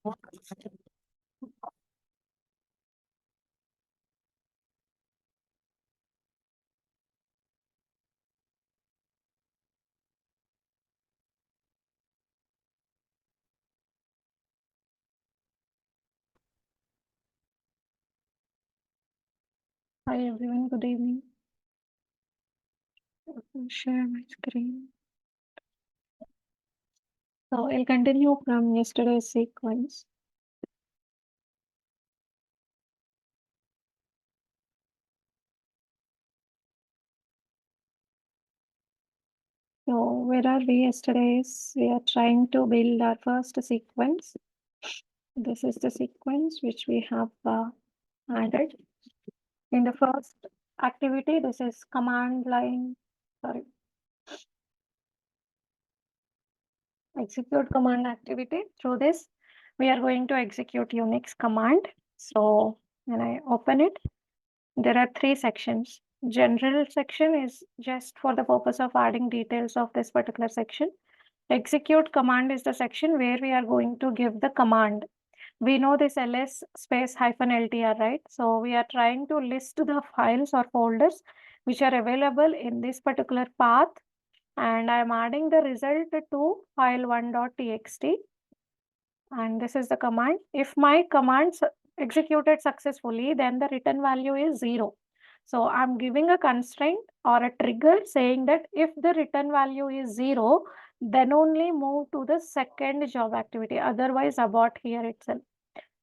Hi everyone, good evening. I'll share my screen. So I'll continue from yesterday's sequence. So where are we yesterday? We are trying to build our first sequence. This is the sequence which we have added. In the first activity, this is command line, execute command activity. Through this, we are going to execute Unix command. So when I open it, there are three sections. General section is just for the purpose of adding details of this particular section. Execute command is the section where we are going to give the command. We know this ls space -ltr, right? So we are trying to list the files or folders which are available in this particular path, and I am adding the result to file1.txt. And this is the command. If my commands executed successfully, then the return value is 0. So I'm giving a constraint or a trigger saying that if the return value is 0, then only move to the second job activity. Otherwise, abort here itself.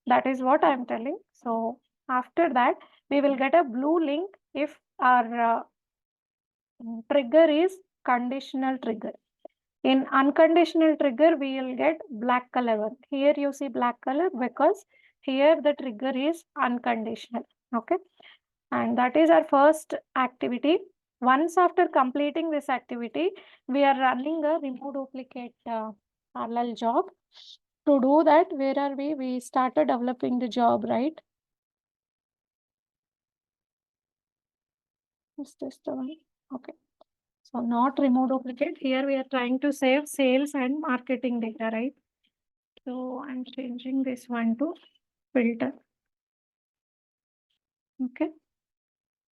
That is what I'm telling. So after that, we will get a blue link if our trigger is conditional trigger. In unconditional trigger, we will get black color one. Here you see black color because here the trigger is unconditional. Okay. And that is our first activity. Once after completing this activity, we are running a remove duplicate parallel job. To do that, where are we? We started developing the job, right? Is this the one? Okay. So not remove duplicate. Here we are trying to save sales and marketing data, right? So I'm changing this one to filter. Okay.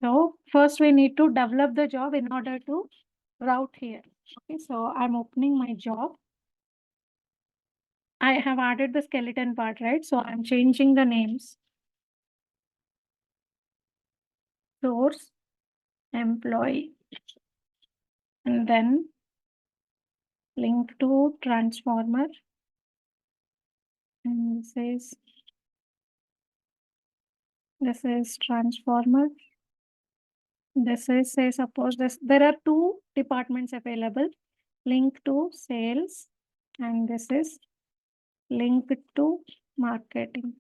So first we need to develop the job in order to route here. Okay. So I'm opening my job. I have added the skeleton part, right? So I'm changing the names. Source, employee, and then link to transformer. And this is transformer. This is, say, suppose there are two departments available. Link to sales, and this is link to marketing.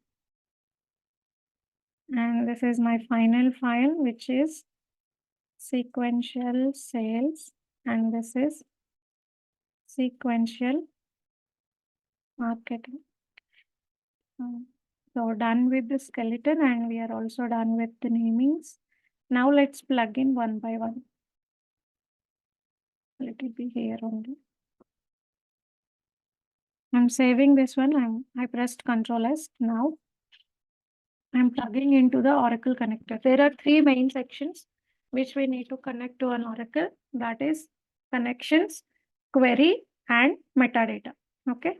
And this is my final file, which is sequential sales, and this is sequential marketing. So done with the skeleton, and we are also done with the namings. Now let's plug in one by one. Let it be here only. I'm saving this one. I pressed Ctrl S. Now I'm plugging into the Oracle connector. There are three main sections which we need to connect to an Oracle. That is connections, query, and metadata. Okay.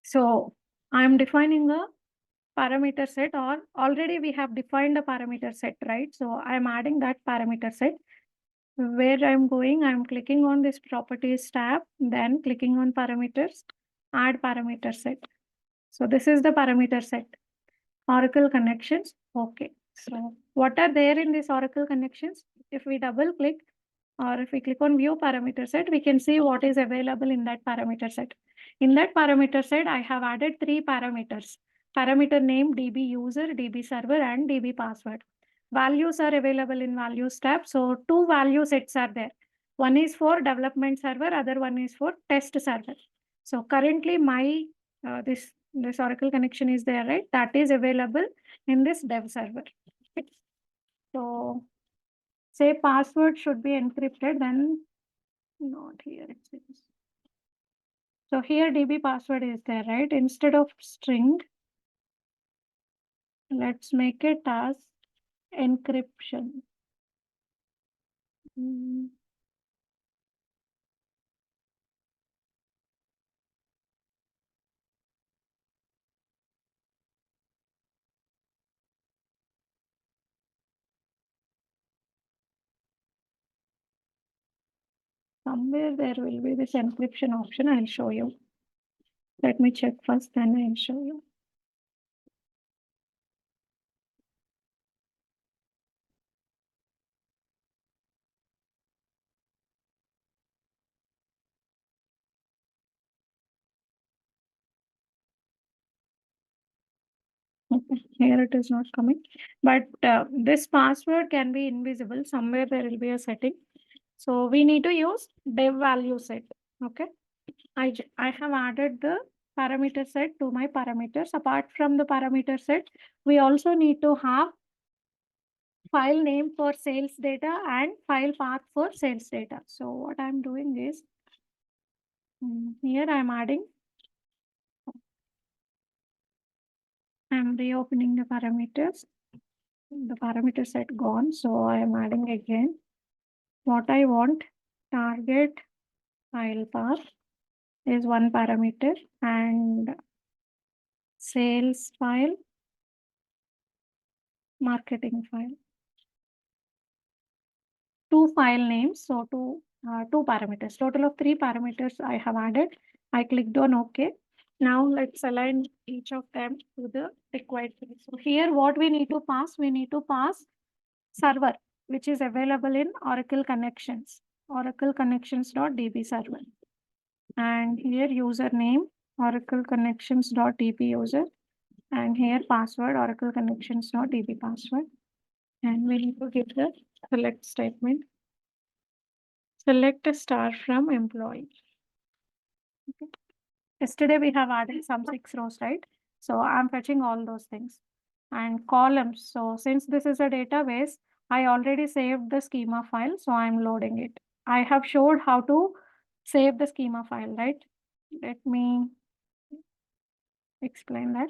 So I'm defining a parameter set, or already we have defined a parameter set, right? So I'm adding that parameter set. Where I'm going, I'm clicking on this properties tab, then clicking on parameters, add parameter set. So this is the parameter set. Oracle connections. Okay. So what are there in this Oracle connections? If we double click or if we click on view parameter set, we can see what is available in that parameter set. In that parameter set, I have added three parameters. Parameter name, DB user, DB server, and DB password. Values are available in values tab. So two value sets are there. One is for development server, other one is for test server. So currently my this Oracle connection is there, right? That is available in this dev server. Okay. So say password should be encrypted, then not here it says. So here DB password is there, right? Instead of string, let's make it as encryption. Mm. Somewhere there will be this encryption option. I'll show you. Let me check first, then I'll show you. Okay, here it is not coming. But this password can be invisible. Somewhere there will be a setting. So we need to use dev value set. Okay. I have added the parameter set to my parameters. Apart from the parameter set, we also need to have file name for sales data and file path for sales data. So what I'm doing is here I'm reopening the parameters. The parameter set gone. So I am adding again what I want. Target file path is one parameter and sales file, marketing file. Two file names, so two parameters. Total of three parameters I have added. I clicked on OK. Now let's align each of them to the required field. So here what we need to pass, we need to pass server, which is available in Oracle Connections, Oracle Connections.db server. And here username, Oracle Connections.db user. And here password, Oracle Connections.db password. And we need to give the select statement. Select a star from employee. Okay. Yesterday we have added some 6 rows, right? So I'm fetching all those things. And columns. So since this is a database, I already saved the schema file, so I'm loading it. I have showed how to save the schema file, right? Let me explain that.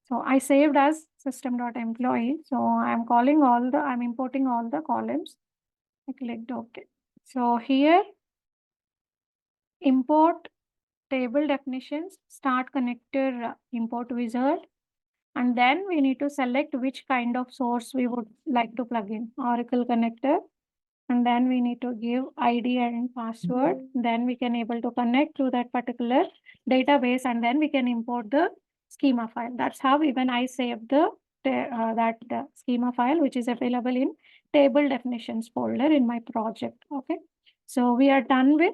So I saved as system.employee. So I'm importing all the columns. I clicked OK. So here import table definitions, start connector import wizard, and then we need to select which kind of source we would like to plug in, Oracle connector, and then we need to give ID and password. Then we can able to connect to that particular database, and then we can import the schema file. That's how even I save the schema file, which is available in table definitions folder in my project. Okay, so we are done with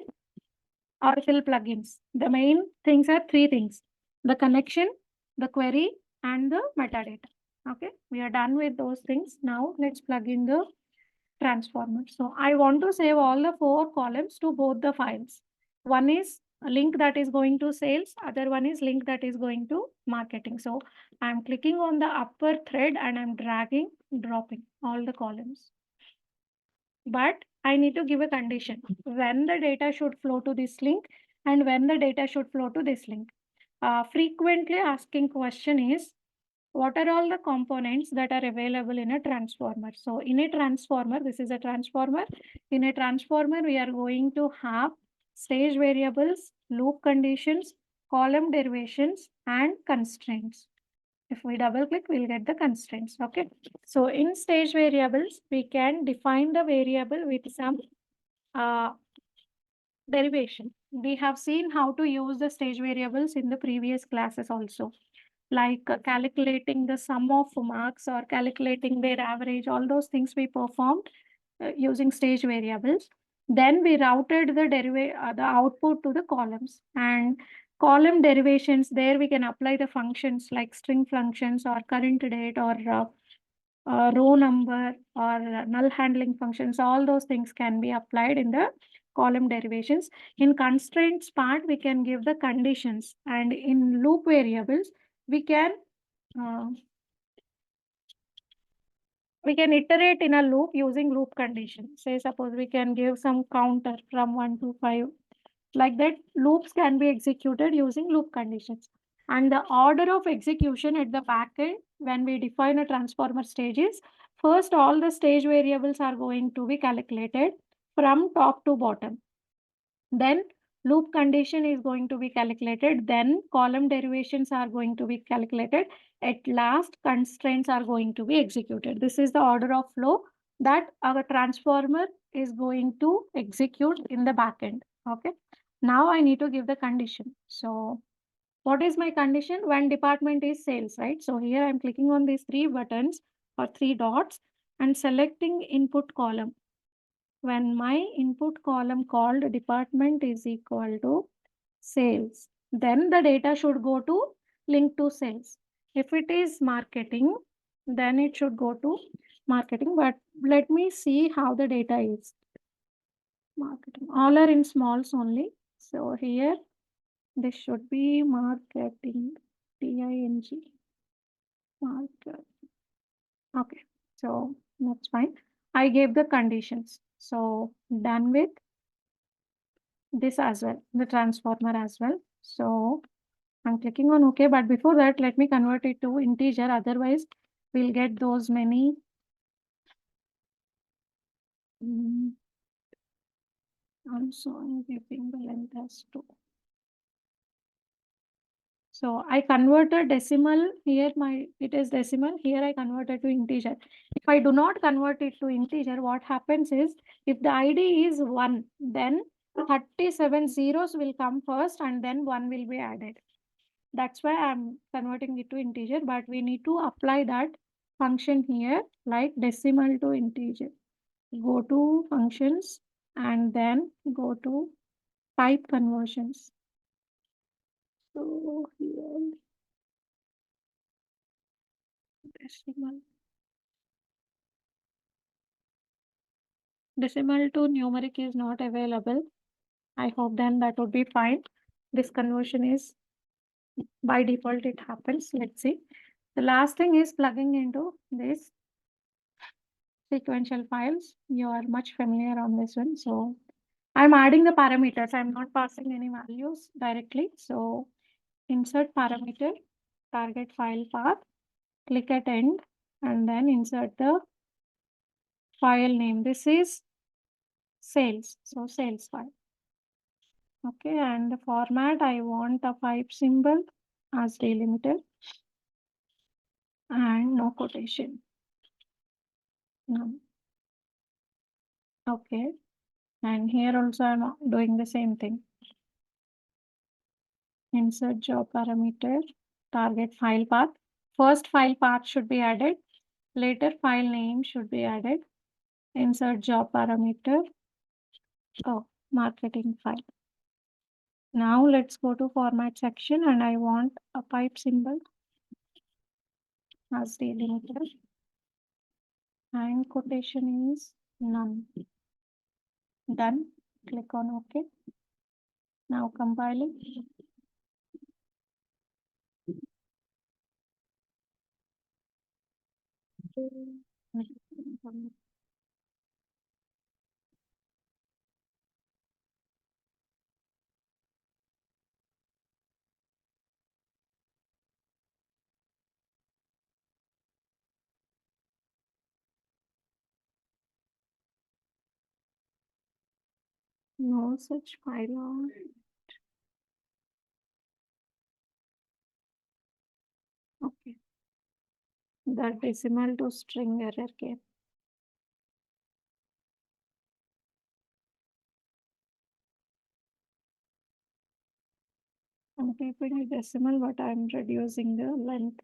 Oracle plugins. The main things are three things: the connection, the query, and the metadata. Okay, we are done with those things. Now let's plug in the transformer. So I want to save all the 4 columns to both the files. One is a link that is going to sales, other one is link that is going to marketing. So I'm clicking on the upper thread and I'm dragging, dropping all the columns. But I need to give a condition when the data should flow to this link and when the data should flow to this link. Frequently asking question is, what are all the components that are available in a transformer? So in a transformer, this is a transformer. In a transformer, we are going to have stage variables, loop conditions, column derivations, and constraints. If we double click, we'll get the constraints. Okay. So in stage variables, we can define the variable with some derivation. We have seen how to use the stage variables in the previous classes also, like calculating the sum of marks or calculating their average. All those things we performed using stage variables. Then we routed the output to the columns, and column derivations, there we can apply the functions like string functions or current date or row number or null handling functions. All those things can be applied in the column derivations. In constraints part, we can give the conditions, and in loop variables, we can uh, iterate in a loop using loop condition. Say suppose we can give some counter from 1 to 5 Like that, loops can be executed using loop conditions. And the order of execution at the backend when we define a transformer stage is, first all the stage variables are going to be calculated from top to bottom. Then loop condition is going to be calculated. Then column derivations are going to be calculated. At last, constraints are going to be executed. This is the order of flow that our transformer is going to execute in the backend. Okay. Now I need to give the condition. So what is my condition? When department is sales, right? So here I'm clicking on these three buttons or three dots and selecting input column. When my input column called department is equal to sales, then the data should go to link to sales. If it is marketing, then it should go to marketing. But let me see how the data is. Marketing. All are in smalls only. So here this should be marketing. TING. Market. Okay. So that's fine. I gave the conditions. So done with this as well, the transformer as well. So I'm clicking on OK, but before that, let me convert it to integer. Otherwise, we'll get those many. Also, I'm giving the length as 2. So I converted decimal here, it is decimal. Here I converted to integer. If I do not convert it to integer, what happens is, if the ID is 1, then 37 zeros will come first and then 1 will be added. That's why I'm converting it to integer, but we need to apply that function here, like decimal to integer. Go to functions and then go to type conversions. So here, decimal. Decimal to numeric is not available. I hope then that would be fine. This conversion is by default, it happens. Let's see. The last thing is plugging into this sequential files. You are much familiar on this one. So I'm adding the parameters. I'm not passing any values directly. So insert parameter, target file path, click at end, and then insert the file name. This is sales. So sales file. Okay, and the format, I want a pipe symbol as delimiter and no quotation. None. Okay, and here also I'm doing the same thing. Insert job parameter, target file path. First file path should be added. Later file name should be added. Insert job parameter. Oh, marketing file. Now let's go to format section and I want a pipe symbol as delimiter and quotation is none. Done. Click on OK. Now compiling. No such file. Okay. The decimal to string error came. I'm keeping a decimal, but I'm reducing the length.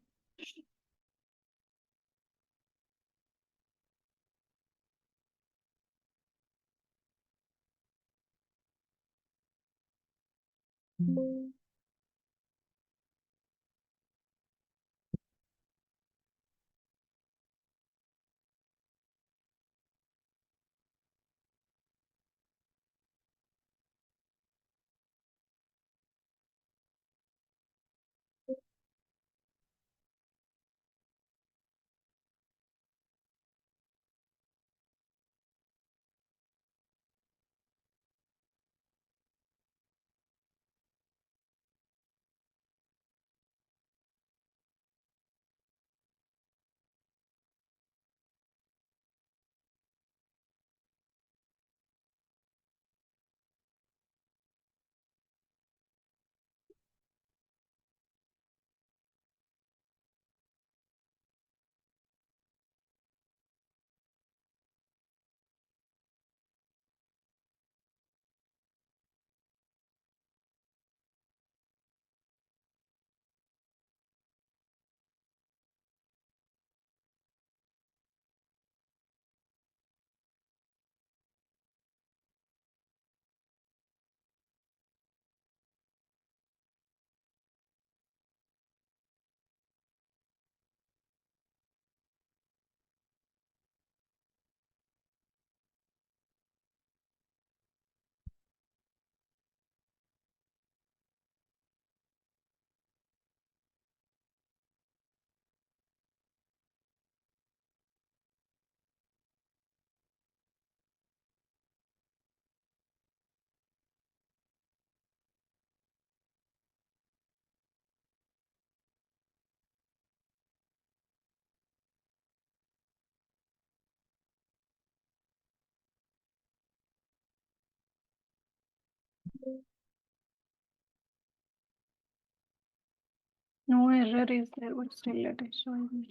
No error is there, but still it is showing.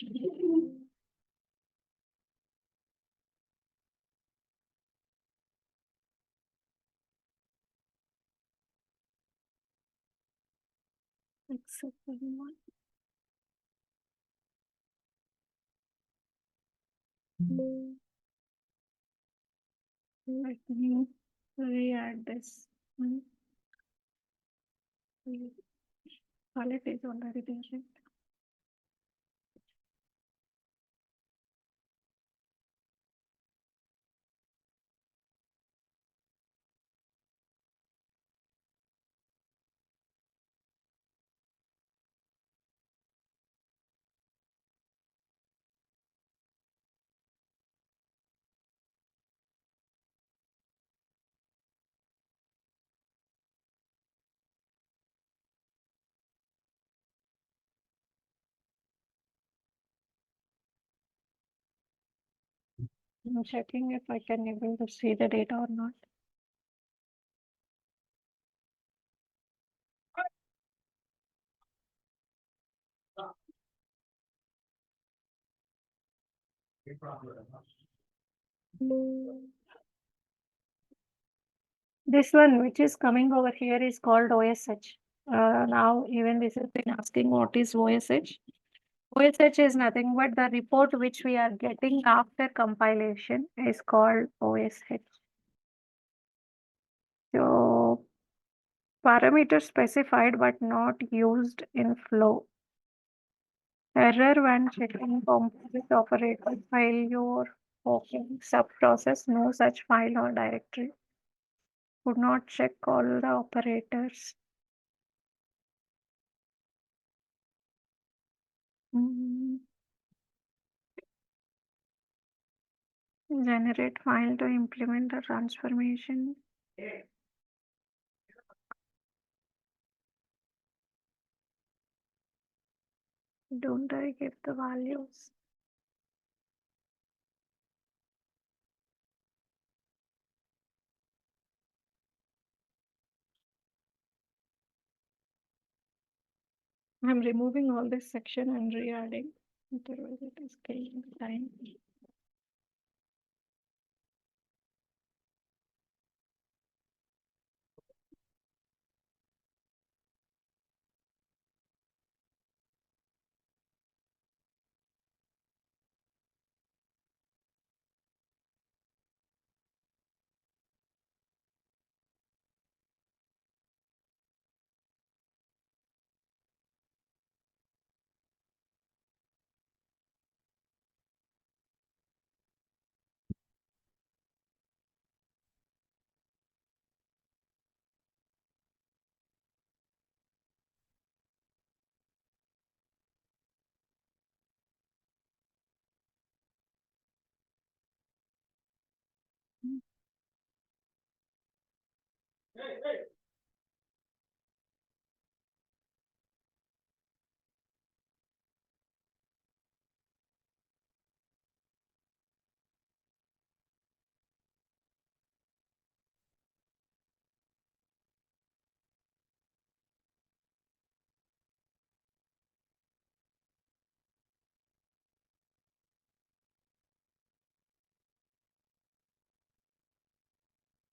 Except for the one. Let me re-add this one. Palette is already there, right? I'm checking if I can able to see the data or not. This one, which is coming over here, is called OSH. Now, even this has been asking what is OSH. OSH is nothing but the report which we are getting after compilation is called OSH. So, parameter specified but not used in flow. Error when checking composite operator failure. Okay, subprocess, no such file or directory. Could not check all the operators. Generate file to implement the transformation. Don't I give the values? I'm removing all this section and re-adding. Otherwise it is killing time.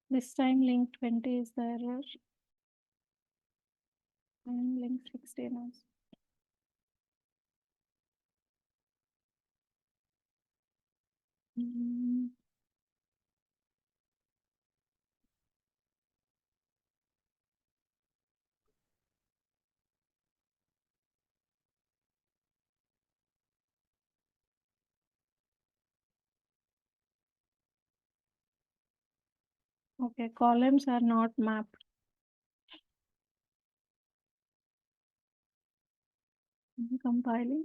This time link 20 is the error and link 16 is. Okay, columns are not mapped. Compiling.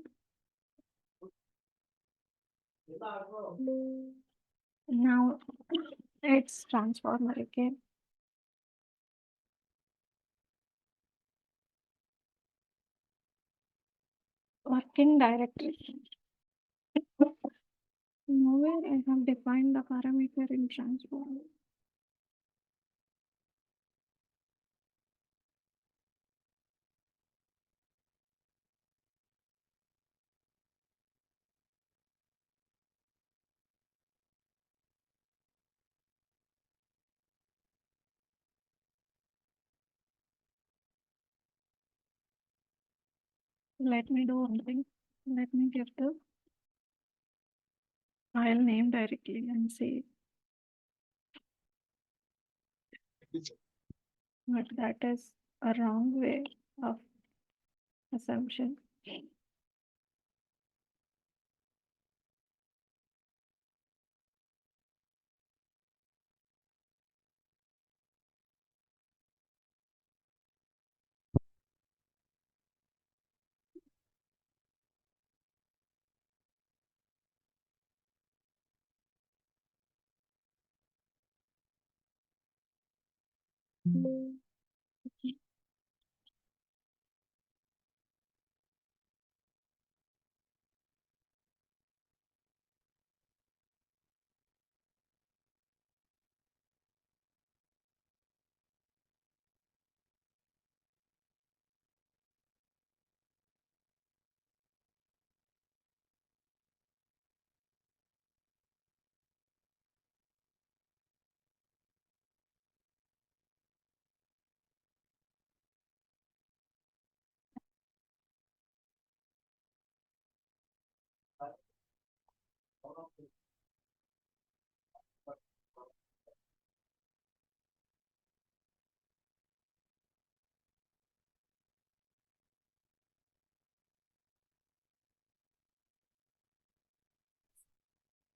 Now it's transformer again. Working directory. Nowhere I have defined the parameter in transformer. Let me do one thing. Let me give the file name directly and see. But that is a wrong way of assumption.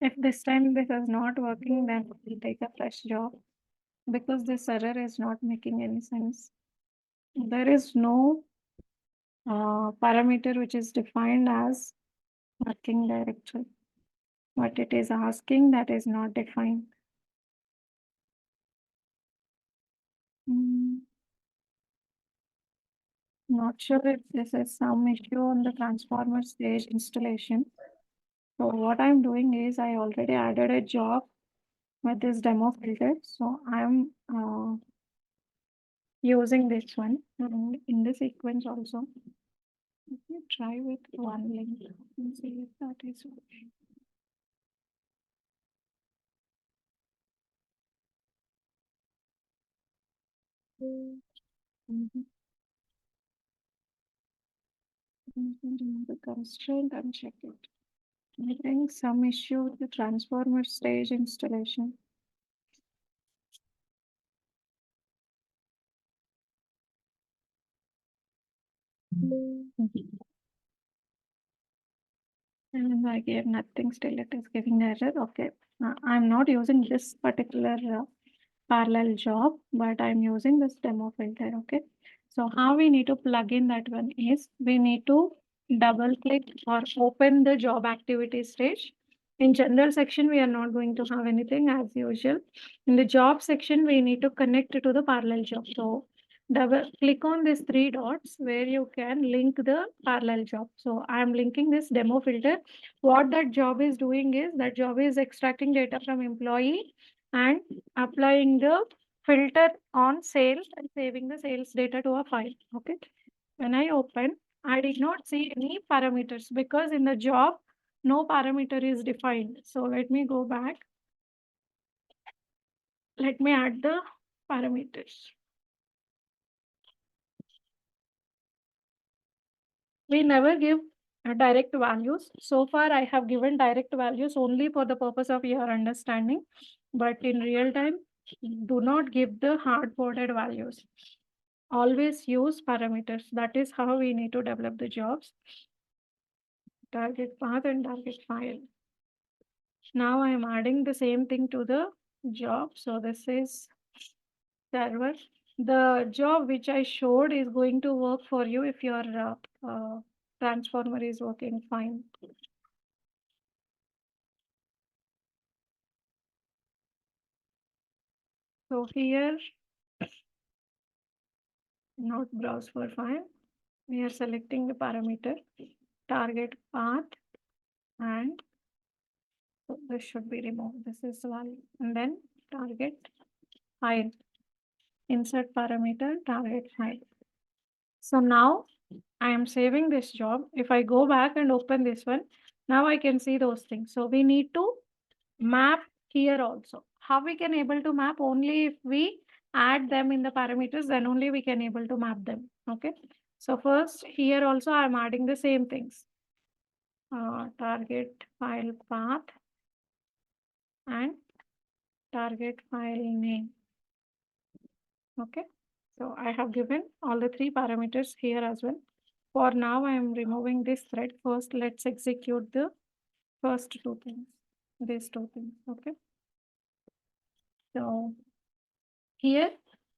If this time this is not working, then we'll take a fresh job because this error is not making any sense. There is no parameter which is defined as working directory. What it is asking that is not defined. Not sure if this is some issue on the transformer stage installation. So what I'm doing is I already added a job with this demo filter. So I'm using this one and in the sequence also. Let me try with one link and see if that is working. Mhm. Remove the constraint and check it. I think some issue with the transformer stage installation. And I gave nothing, still it is giving error. Okay, I'm not using this particular parallel job, but I'm using this demo filter. Okay, so how we need to plug in that one is we need to double click or open the job activity stage. In general section, we are not going to have anything as usual. In the job section, we need to connect to the parallel job. So double click on these three dots where you can link the parallel job. So I'm linking this demo filter. What that job is doing is that job is extracting data from employee and applying the filter on sales and saving the sales data to a file. Okay. When I open, I did not see any parameters because in the job, no parameter is defined. So let me go back. Let me add the parameters. We never give direct values. So far, I have given direct values only for the purpose of your understanding. But in real time, do not give the hard-coded values. Always use parameters. That is how we need to develop the jobs. Target path and target file. Now I am adding the same thing to the job. So this is server. The job which I showed is going to work for you if your transformer is working fine. So here, not browse for file. We are selecting the parameter, target path, and so this should be removed. This is one, and then target file. Insert parameter, target file. So now I am saving this job. If I go back and open this one, now I can see those things. So we need to map here also. How we can able to map? Only if we add them in the parameters, then only we can able to map them. Okay. So first here also I'm adding the same things. Target file path and target file name. Okay. So I have given all the three parameters here as well. For now, I am removing this thread. First, let's execute the first two things, these two things. Okay. So here,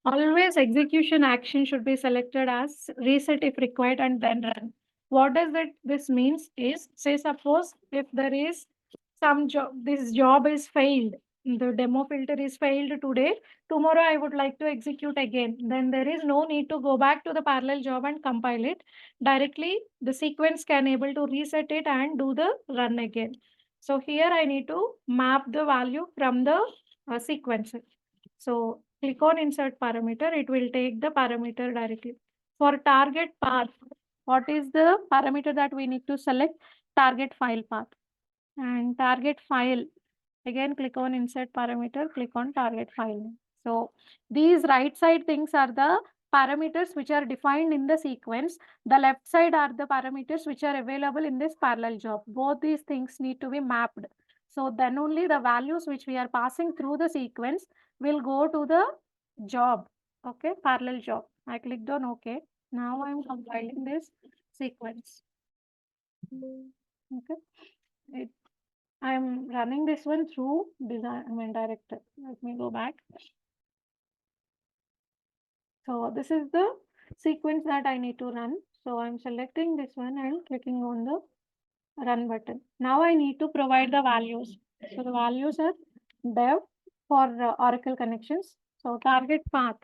always execution action should be selected as reset if required and then run. What does this means is, say suppose if there is some job, this job is failed, the demo filter is failed today, tomorrow I would like to execute again. Then there is no need to go back to the parallel job and compile it. Directly, the sequence can able to reset it and do the run again. So here I need to map the value from the sequence. So click on insert parameter, it will take the parameter directly. For target path, what is the parameter that we need to select? Target file path. And target file, again click on insert parameter, click on target file. So these right side things are the parameters which are defined in the sequence. The left side are the parameters which are available in this parallel job. Both these things need to be mapped. So then only the values which we are passing through the sequence will go to the job. Okay, parallel job. I clicked on OK. Now I am compiling this sequence. Okay. I am running this one through director. Let me go back. So this is the sequence that I need to run. So I'm selecting this one and clicking on the run button. Now I need to provide the values. So the values are dev for Oracle connections. So target path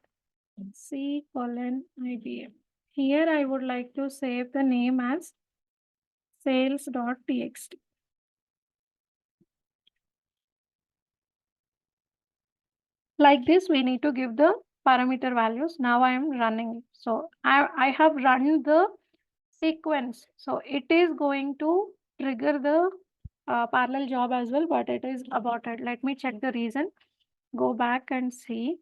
C:IBM. Here I would like to save the name as sales.txt. Like this, we need to give the parameter values. Now I am running it. So I have run the sequence. So it is going to trigger the parallel job as well, but it is aborted. Let me check the reason. Go back and see.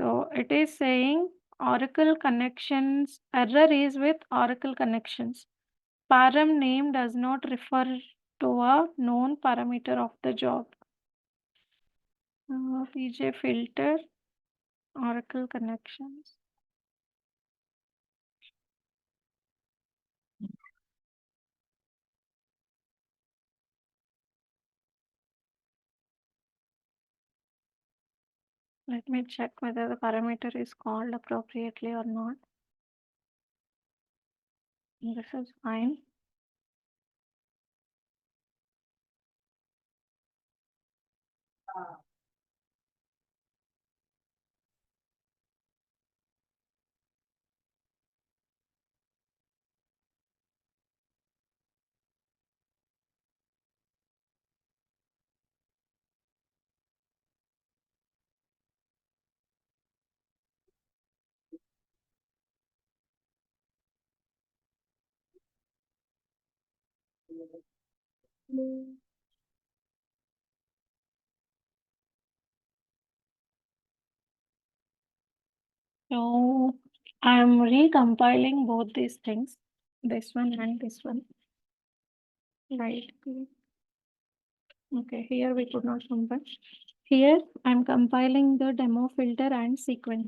So it is saying Oracle connections, error is with Oracle connections. Param name does not refer to a known parameter of the job. PJ filter, Oracle connections. Let me check whether the parameter is called appropriately or not. This is fine. So I'm recompiling both these things, this one and this one. Right. Okay, here we could not compile. Here I'm compiling the demo filter and sequence.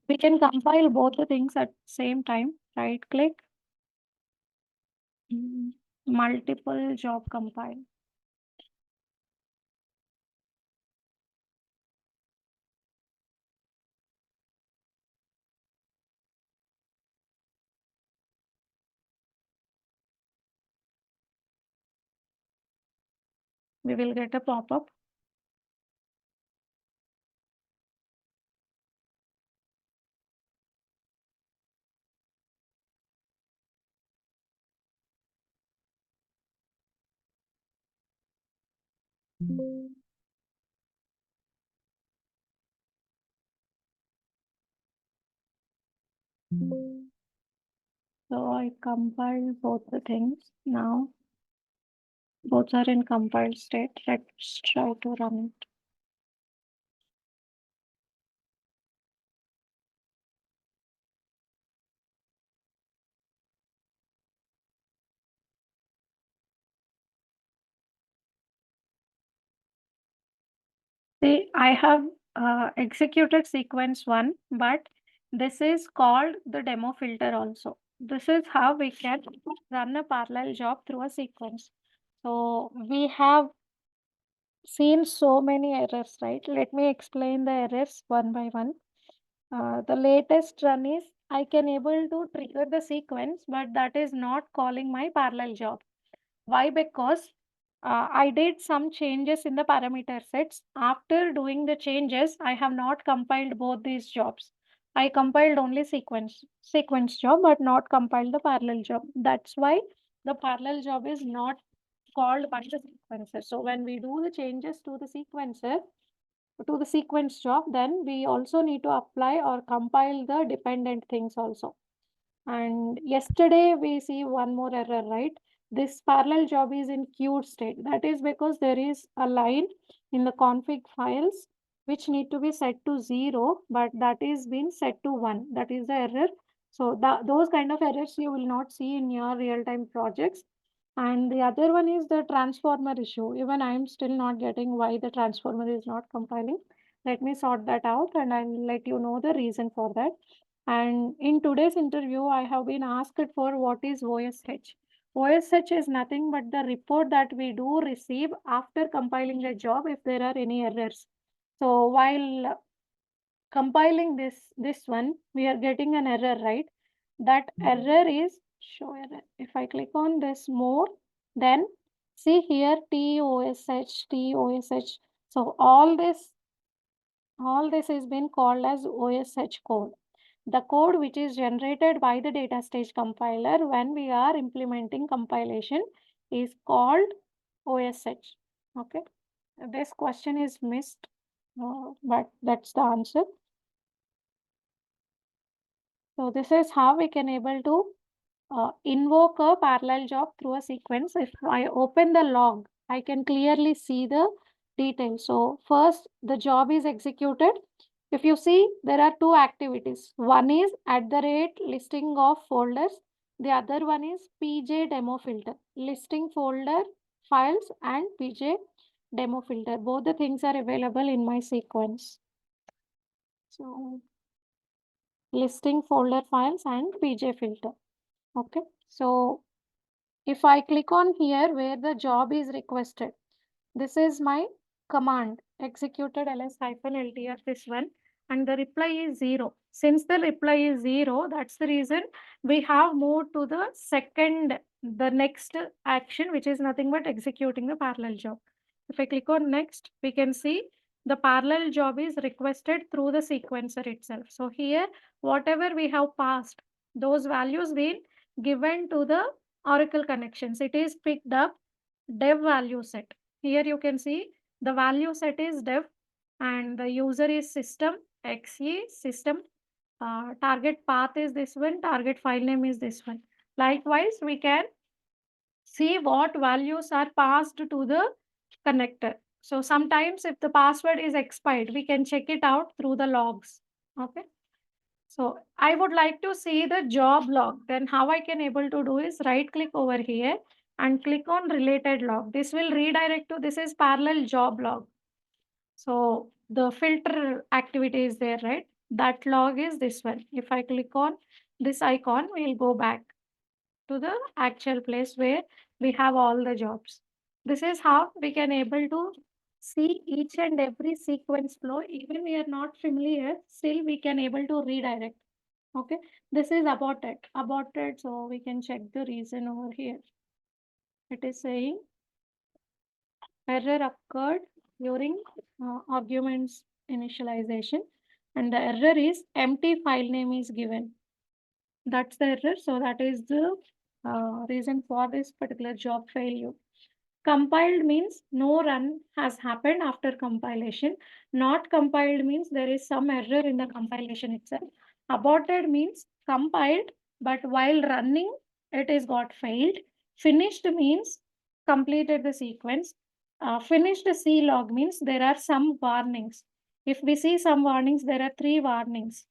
We can compile both the things at same time. Right click, multiple job compile. We will get a pop-up. So I compiled both the things. Now both are in compiled state. Let's try to run it. See, I have executed sequence 1, but this is called the demo filter also. This is how we can run a parallel job through a sequence. So we have seen so many errors, right? Let me explain the errors one by one. The latest run is I can able to trigger the sequence, but that is not calling my parallel job. Why? Because I did some changes in the parameter sets. After doing the changes, I have not compiled both these jobs. I compiled only sequence job, but not compiled the parallel job. That's why the parallel job is not called by the sequencer. So when we do the changes to the sequencer, to the sequence job, then we also need to apply or compile the dependent things also. And yesterday we see one more error, right? This parallel job is in queued state. That is because there is a line in the config files which need to be set to 0, but that is been set to 1. That is the error. So those kind of errors you will not see in your real-time projects. And the other one is the transformer issue. Even I am still not getting why the transformer is not compiling. Let me sort that out and I'll let you know the reason for that. And in today's interview, I have been asked for what is OSH. OSH is nothing but the report that we do receive after compiling the job if there are any errors. So while compiling this one, we are getting an error, right? That error is show error. If I click on this more, then see here TOSH, TOSH. So all this is been called as OSH code. The code which is generated by the data stage compiler when we are implementing compilation is called OSH. Okay. This question is missed, but that's the answer. So this is how we can able to invoke a parallel job through a sequence. If I open the log, I can clearly see the details. So first the job is executed. If you see, there are two activities. One is @ listing of folders. The other one is pj demo filter, listing folder files and pj demo filter. Both the things are available in my sequence. So listing folder files and pj filter. Okay. So if I click on here where the job is requested, this is my command executed ls-ltr this one, and the reply is 0. Since the reply is 0, that's the reason we have moved to the next action, which is nothing but executing the parallel job. If I click on next, we can see the parallel job is requested through the sequencer itself. So here, whatever we have passed, those values been given to the Oracle connections. It is picked up dev value set. Here you can see the value set is dev and the user is system xe system. Target path is this one, target file name is this one. Likewise, we can see what values are passed to the connector. So sometimes if the password is expired, we can check it out through the logs. Okay. So I would like to see the job log. Then how I can able to do is right click over here and click on related log. This will redirect to this is parallel job log. So the filter activity is there, right? That log is this one. If I click on this icon, we'll go back to the actual place where we have all the jobs. This is how we can able to see each and every sequence flow. Even we are not familiar, still we can able to redirect. Okay, this is aborted, so we can check the reason over here. It is saying error occurred during arguments initialization, and the error is empty file name is given. That's the error. So that is the reason for this particular job failure. Compiled means no run has happened after compilation. Not compiled means there is some error in the compilation itself. Aborted means compiled, but while running, it is got failed. Finished means completed the sequence. Finished C log means there are some warnings. If we see some warnings, there are 3 warnings.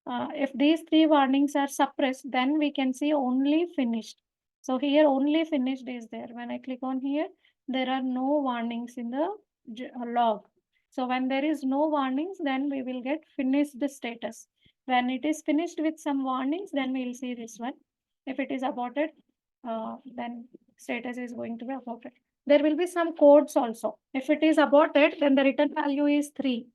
If these 3 warnings are suppressed, then we can see only finished. So here only finished is there. When I click on here, there are no warnings in the log. So when there is no warnings, then we will get finished status. When it is finished with some warnings, then we will see this one. If it is aborted, then status is going to be aborted. There will be some codes also. If it is aborted, then the return value is 3.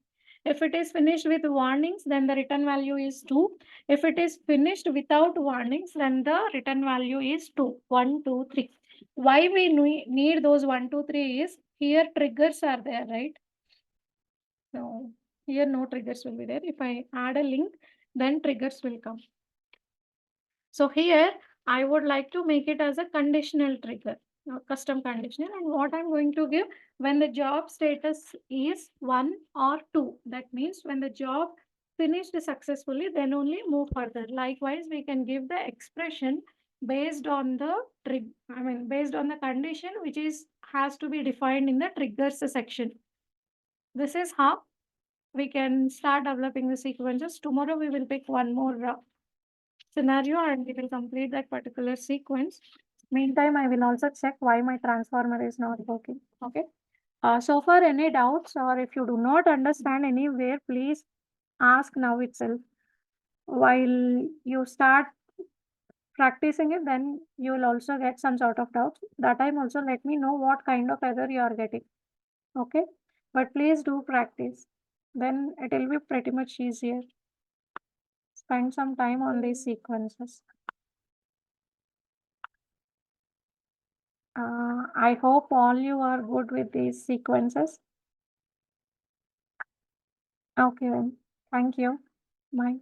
If it is finished with warnings, then the return value is 2. If it is finished without warnings, then the return value is 2. 1, 2, 3. Why we need those 1, 2, 3 is here triggers are there, right? So here no triggers will be there. If I add a link, then triggers will come. So here I would like to make it as a conditional trigger, custom conditional. And what I'm going to give when the job status is 1 or 2. That means when the job finished successfully, then only move further. Likewise, we can give the expression based on the based on the condition which is has to be defined in the triggers section. This is how we can start developing the sequences. Tomorrow we will pick one more scenario and we will complete that particular sequence. Meantime, I will also check why my transformer is not working. Okay. So far, any doubts or if you do not understand anywhere, please ask now itself. While you start practicing it, then you will also get some sort of doubts. That time also let me know what kind of error you are getting. Okay. But please do practice. Then it will be pretty much easier. Spend some time on these sequences. I hope all you are good with these sequences. Okay, then. Thank you. Bye.